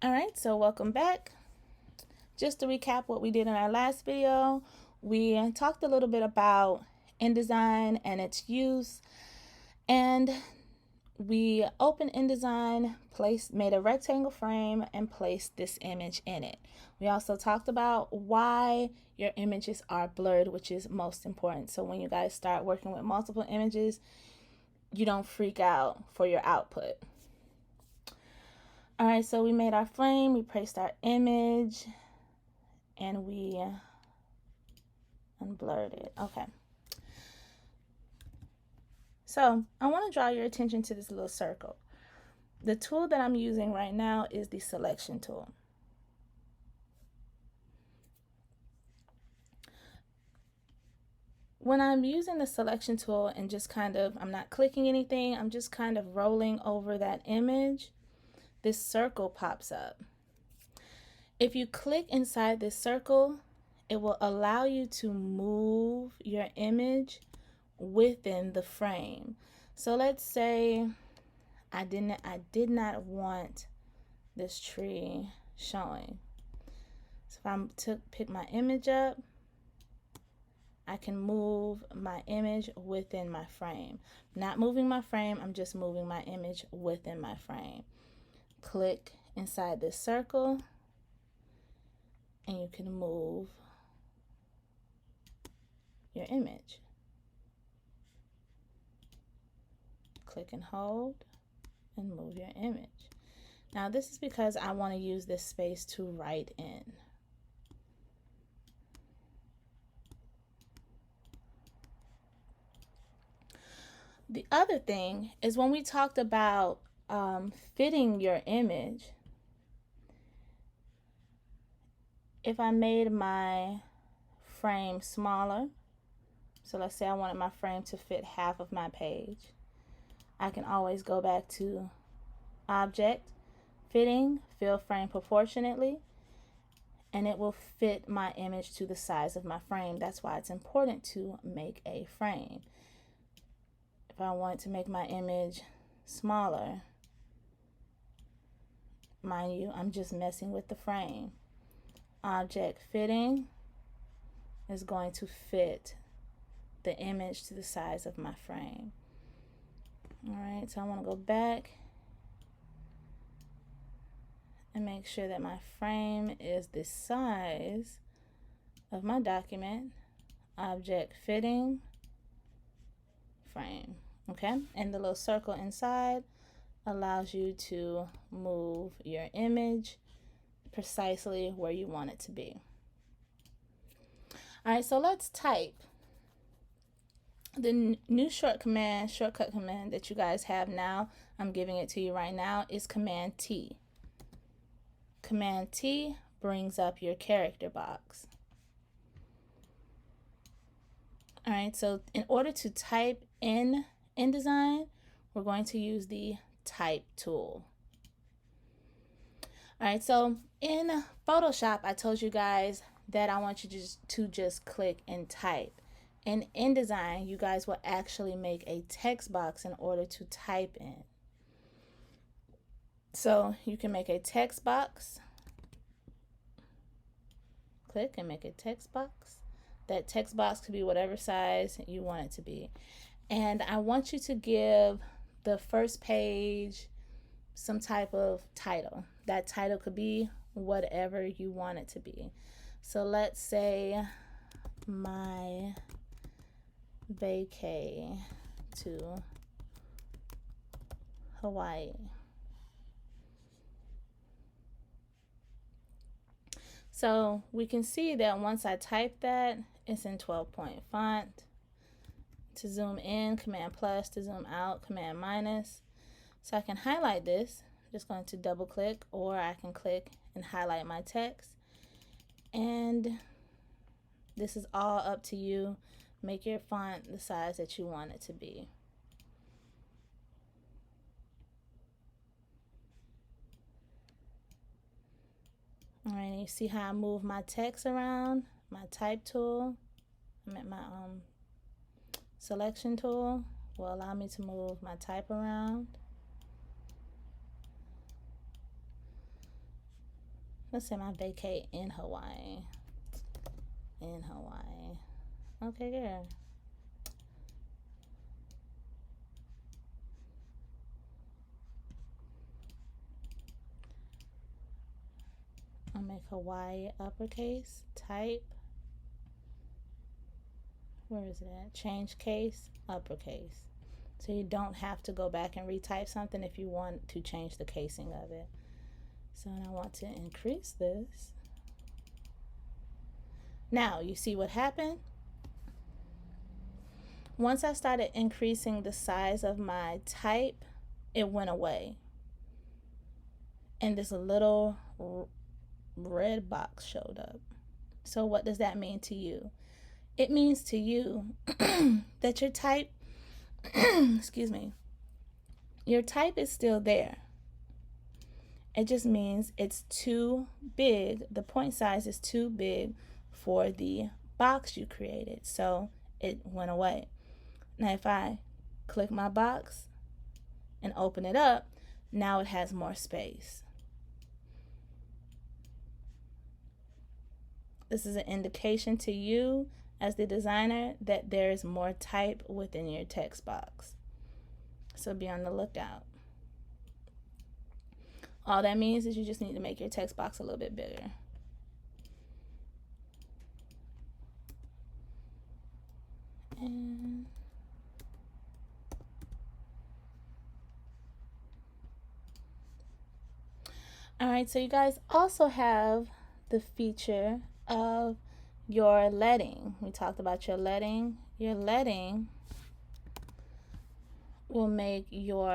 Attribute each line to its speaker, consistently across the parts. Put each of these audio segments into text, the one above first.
Speaker 1: All right, so welcome back. Just to recap what we did in our last video, we talked a little bit about InDesign and its use, and we opened InDesign, made a rectangle frame, and placed this image in it. We also talked about why your images are blurred, which is most important. So when you guys start working with multiple images, you don't freak out for your output. All right, so we made our frame, we placed our image, and we unblurred it. Okay. So I want to draw your attention to this little circle. The tool that I'm using right now is the selection tool. When I'm using the selection tool and just I'm not clicking anything, I'm just kind of rolling over that image, this circle pops up. If you click inside this circle, it will allow you to move your image within the frame. So let's say I did not want this tree showing. So if I pick my image up, I can move my image within my frame. Not moving my frame, I'm just moving my image within my frame. Click inside this circle and you can move your image. Click and hold and move your image. Now this is because I want to use this space to write in. The other thing is when we talked about fitting your image, if I made my frame smaller, so let's say I wanted my frame to fit half of my page, I can always go back to Object, Fitting, Fill Frame Proportionately, and it will fit my image to the size of my frame. That's why it's important to make a frame. If I want to make my image smaller, mind you, I'm just messing with the frame. Object Fitting is going to fit the image to the size of my frame. All right, so I want to go back and make sure that my frame is the size of my document. Object Fitting, Frame. Okay, and the little circle inside allows you to move your image precisely where you want it to be. All right, so let's type. The new shortcut command that you guys have now, I'm giving it to you right now, is Command T. Command T brings up your character box. All right, so in order to type in InDesign, we're going to use the Type tool. All right, so in Photoshop, I told you guys that I want you to just click and type. In InDesign, you guys will actually make a text box in order to type in. So you can make a text box. Click and make a text box. That text box could be whatever size you want it to be. And I want you to give the first page some type of title. That title could be whatever you want it to be. So let's say my vacay to Hawaii. So we can see that once I type that, it's in 12-point font. To zoom in, Command plus. To zoom out, Command minus. So I can highlight this. I'm just going to double click, or I can click and highlight my text. And this is all up to you. Make your font the size that you want it to be. All right, you see how I move my text around? My type tool, my selection tool will allow me to move my type around. Let's say my vacay in Hawaii. In Hawaii. Okay, girl. I'll make Hawaii uppercase. Type. Where is it at? Change case, uppercase. So you don't have to go back and retype something if you want to change the casing of it. So I want to increase this. Now, you see what happened? Once I started increasing the size of my type, it went away. And this little red box showed up. So what does that mean to you? It means to you that your type, excuse me, your type is still there. It just means it's too big. The point size is too big for the box you created. So it went away. Now if I click my box and open it up, now it has more space. This is an indication to you as the designer that there is more type within your text box. So be on the lookout. All that means is you just need to make your text box a little bit bigger. And all right, so you guys also have the feature of your leading. We talked about your leading. Your leading will make your,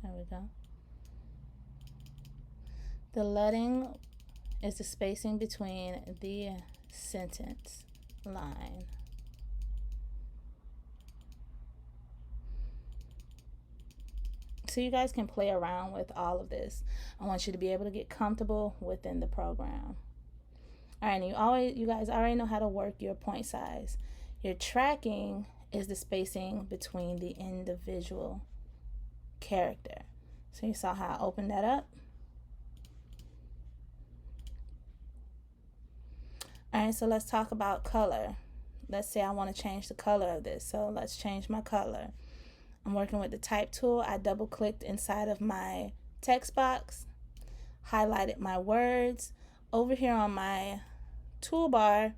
Speaker 1: there we go. The leading is the spacing between the sentence line. So you guys can play around with all of this. I want you to be able to get comfortable within the program. All right, and you guys already know how to work your point size. Your tracking is the spacing between the individual character. So you saw how I opened that up. All right, so let's talk about color. Let's say I want to change the color of this. So let's change my color. I'm working with the type tool. I double clicked inside of my text box, highlighted my words. Over here on my toolbar,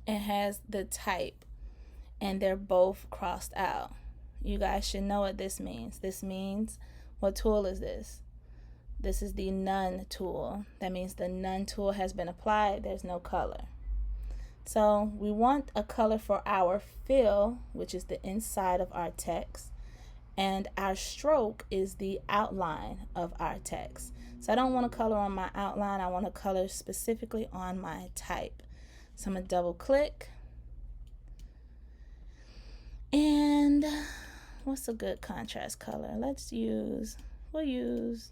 Speaker 1: it has the type, and they're both crossed out. You guys should know what this means. This means, what tool is this? This is the none tool. That means the none tool has been applied. There's no color. So we want a color for our fill, which is the inside of our text, and our stroke is the outline of our text. So I don't want a color on my outline. I want a color specifically on my type. So I'm going to double click. And what's a good contrast color? We'll use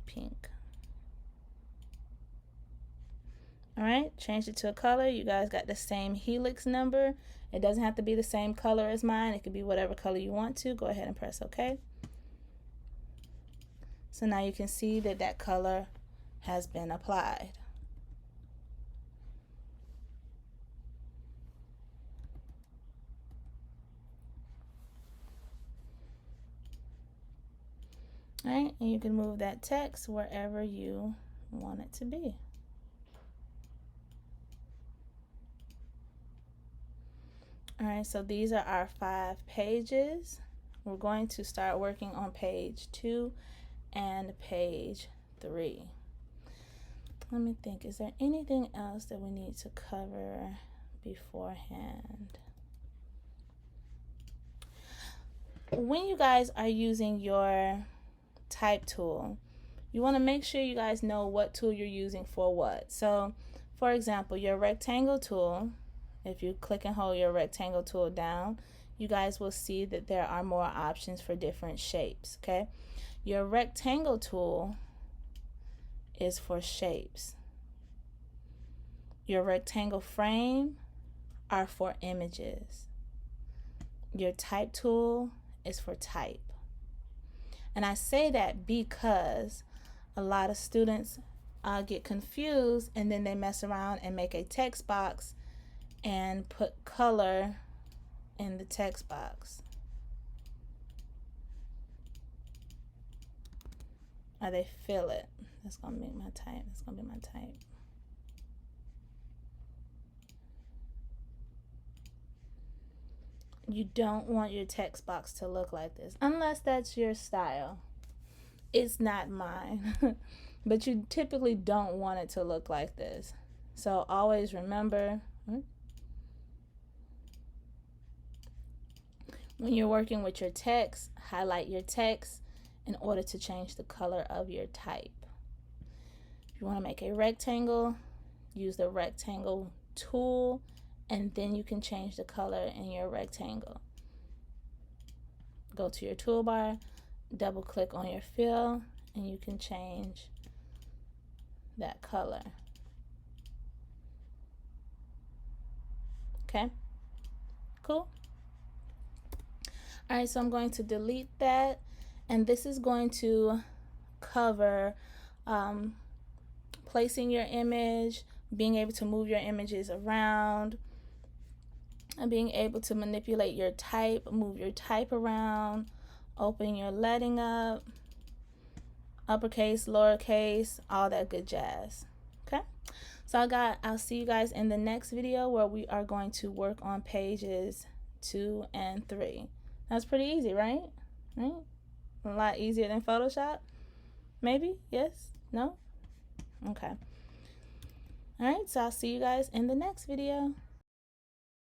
Speaker 1: pink. All right, changed it to a color. You guys got the same helix number. It doesn't have to be the same color as mine. It could be whatever color you want to. Go ahead and press OK. So now you can see that that color has been applied. All right, and you can move that text wherever you want it to be. All right, so these are our 5 pages. We're going to start working on page 2 and page 3. Let me think, is there anything else that we need to cover beforehand? When you guys are using your type tool, you want to make sure you guys know what tool you're using for what. So, for example, your rectangle tool, if you click and hold your rectangle tool down, you guys will see that there are more options for different shapes, okay? Your rectangle tool is for shapes. Your rectangle frame are for images. Your type tool is for type. And I say that because a lot of students get confused, and then they mess around and make a text box and put color in the text box. Or they fill it. That's gonna be my type. That's gonna be my type. You don't want your text box to look like this unless that's your style. It's not mine. But you typically don't want it to look like this. So always remember, when you're working with your text, highlight your text in order to change the color of your type. If you want to make a rectangle, use the rectangle tool, and then you can change the color in your rectangle. Go to your toolbar, double click on your fill, and you can change that color. Okay, cool. All right, so I'm going to delete that, and this is going to cover placing your image, being able to move your images around, and being able to manipulate your type, move your type around, open your lettering up, uppercase, lowercase, all that good jazz. Okay, so I'll see you guys in the next video where we are going to work on pages 2 and 3. That's pretty easy, right? Right? A lot easier than Photoshop? Maybe? Yes? No? Okay. All right, so I'll see you guys in the next video.